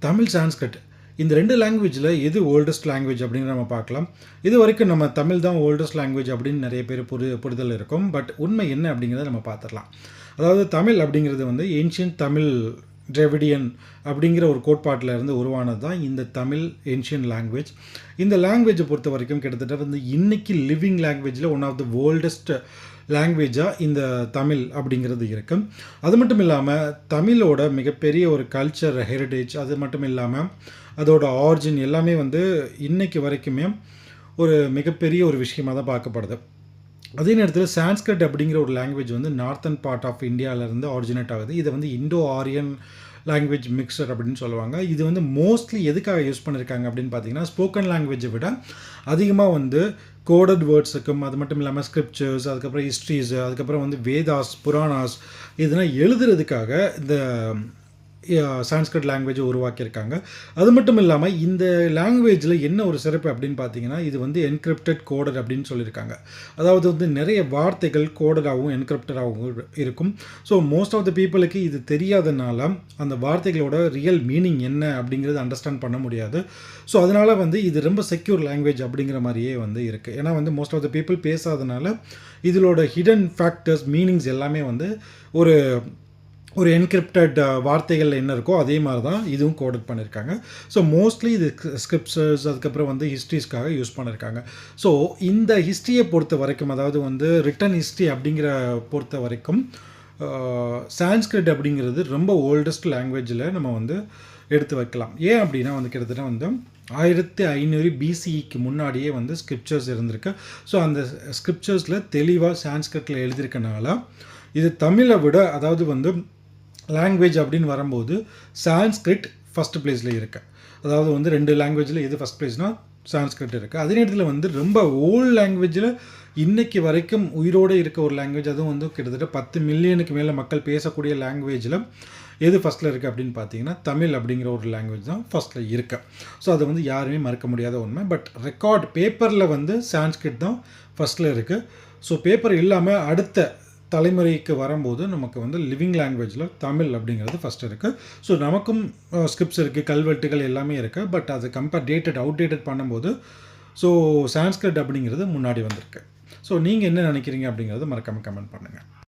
தமிழ், சான்ஸ்கிரிட் இந்த 2 லாங்குவேஜில் எது ஓல்டஸ்ட் லாங்குவேஜ் அப்படின்னு நம்ம பார்க்கலாம். இது வரைக்கும் நம்ம தமிழ் தான் ஓல்டஸ்ட் லாங்குவேஜ் அப்படின்னு நிறைய பேர் புரிதல் இருக்கும். பட் உண்மை என்ன அப்படிங்கிறத நம்ம பார்த்துடலாம். அதாவது தமிழ் அப்படிங்கிறது வந்து ஏன்ஷியன்ட் தமிழ் டிராவிடியன் அப்படிங்கிற ஒரு கோட்பாட்டில் இருந்து உருவானது தான் இந்த தமிழ் ஏன்ஷியன்ட் லாங்குவேஜ். இந்த லாங்குவேஜை பொறுத்த வரைக்கும் கிட்டத்தட்ட வந்து இன்றைக்கி லிவிங் லாங்குவேஜில் ஒன் ஆஃப் த ஓல்டஸ்ட் லாங்குவேஜாக இந்த தமிழ் அப்படிங்கிறது இருக்குது. அது மட்டும் இல்லாமல் தமிழோட மிகப்பெரிய ஒரு கல்ச்சர் ஹெரிடேஜ், அது மட்டும் இல்லாமல் அதோட ஆரிஜின் எல்லாமே வந்து இன்றைக்கு வரைக்குமே ஒரு மிகப்பெரிய ஒரு விஷயமாக தான் பார்க்கப்படுது. அதே நேரத்தில் சான்ஸ்கிரிட் அப்படிங்கிற ஒரு லாங்குவேஜ் வந்து நார்த்தன் பார்ட் ஆஃப் இந்தியாவிலேருந்து ஆரிஜினேட் ஆகுது. இதை வந்து இண்டோ ஆரியன் லாங்குவேஜ் மிக்சர் அப்படின்னு சொல்லுவாங்க. இது வந்து மோஸ்ட்லி எதுக்காக யூஸ் பண்ணியிருக்காங்க அப்படின்னு பார்த்தீங்கன்னா, ஸ்போக்கன் லாங்குவேஜை விட அதிகமாக வந்து கோடட் வேர்ட்ஸுக்கும், அது மட்டும் இல்லாமல் ஸ்கிரிப்சர்ஸ், அதுக்கப்புறம் ஹிஸ்ட்ரிஸு, அதுக்கப்புறம் வந்து வேதாஸ், புராணாஸ் இதெல்லாம் எழுதுறதுக்காக இந்த சான்ஸ்கிரிட் லாங்குவேஜை உருவாக்கியிருக்காங்க. அது மட்டும் இல்லாமல் இந்த லாங்குவேஜில் என்ன ஒரு சிறப்பு அப்படின்னு பார்த்தீங்கன்னா, இது வந்து என்கிரிப்டட் கோடட் அப்படின்னு சொல்லியிருக்காங்க. அதாவது வந்து நிறைய வார்த்தைகள் கோடடாகவும் என்கிரிப்டடாகவும் இருக்கும். ஸோ மோஸ்ட் ஆஃப் த பீப்புளுக்கு இது தெரியாதனால அந்த வார்த்தைகளோட ரியல் மீனிங் என்ன அப்படிங்கிறது அண்டர்ஸ்டாண்ட் பண்ண முடியாது. ஸோ அதனால் வந்து இது ரொம்ப செக்யூர் லாங்குவேஜ் அப்படிங்கிற மாதிரியே வந்து இருக்குது. ஏன்னா வந்து மோஸ்ட் ஆஃப் த பீப்புள் பேசாதனால இதோட ஹிடன் ஃபேக்டர்ஸ் மீனிங்ஸ் எல்லாமே வந்து ஒரு என்கிரிப்டட் வார்த்தைகள் என்ன இருக்கோ அதே மாதிரி தான் இதுவும் கோடட் பண்ணியிருக்காங்க. ஸோ மோஸ்ட்லி இது ஸ்கிரிப்சர்ஸ், அதுக்கப்புறம் வந்து ஹிஸ்ட்ரிஸ்க்காக யூஸ் பண்ணியிருக்காங்க. ஸோ இந்த ஹிஸ்ட்ரியை பொறுத்த வரைக்கும், அதாவது வந்து ரிட்டன் ஹிஸ்ட்ரி அப்படிங்கிற பொறுத்த வரைக்கும் சான்ஸ்கிரிட் அப்படிங்கிறது ரொம்ப ஓல்டஸ்ட் லாங்குவேஜில் நம்ம வந்து எடுத்து வைக்கலாம். ஏன் அப்படின்னா வந்து கிட்டத்தட்ட வந்து 1500 BCEக்கு முன்னாடியே வந்து ஸ்கிரிப்சர்ஸ் இருந்திருக்கு. ஸோ அந்த ஸ்கிரிப்சர்ஸில் தெளிவாக சான்ஸ்கிரிட்டில் எழுதியிருக்கனால இது தமிழை விட, அதாவது வந்து லாங்குவேஜ் அப்படின்னு வரும்போது சான்ஸ்கிரிட் ஃபஸ்ட் பிளேஸில் இருக்குது. அதாவது வந்து 2 லாங்குவேஜில் எது ஃபஸ்ட் பிளேஸ்னால் சான்ஸ்கிரிட் இருக்குது. அதே நேரத்தில் வந்து ரொம்ப ஓல்டு லாங்குவேஜில் இன்றைக்கி வரைக்கும் உயிரோடு இருக்க ஒரு லாங்குவேஜ், அதுவும் வந்து கிட்டத்தட்ட 10 மில்லியனுக்கு மேலே மக்கள் பேசக்கூடிய லாங்குவேஜில் எது ஃபஸ்ட்டில் இருக்குது அப்படின்னு பார்த்தீங்கன்னா, தமிழ் அப்படிங்கிற ஒரு லாங்குவேஜ் தான் ஃபஸ்ட்டில் இருக்குது. ஸோ அதை வந்து யாருமே மறக்க முடியாத உண்மை. பட் ரெக்கார்ட் பேப்பரில் வந்து சான்ஸ்கிரிட் தான் ஃபஸ்ட்டில் இருக்குது. ஸோ பேப்பர் இல்லாமல் அடுத்த தலைமுறைக்கு வரும்போது நமக்கு வந்து லிவிங் லாங்குவேஜில் தமிழ் அப்படிங்கிறது ஃபஸ்ட்டு இருக்குது. ஸோ நமக்கும் ஸ்கிரிப்ட்ஸ் இருக்குது, கல்வெட்டுகள் எல்லாமே இருக்குது. பட் அது அவுடேட்டட் பண்ணும்போது ஸோ சான்ஸ்கிரிட் அப்படிங்கிறது முன்னாடி வந்திருக்கு. ஸோ நீங்கள் என்ன நினைக்கிறீங்க அப்படிங்கிறது மறக்காமல் கமெண்ட் பண்ணுங்கள்.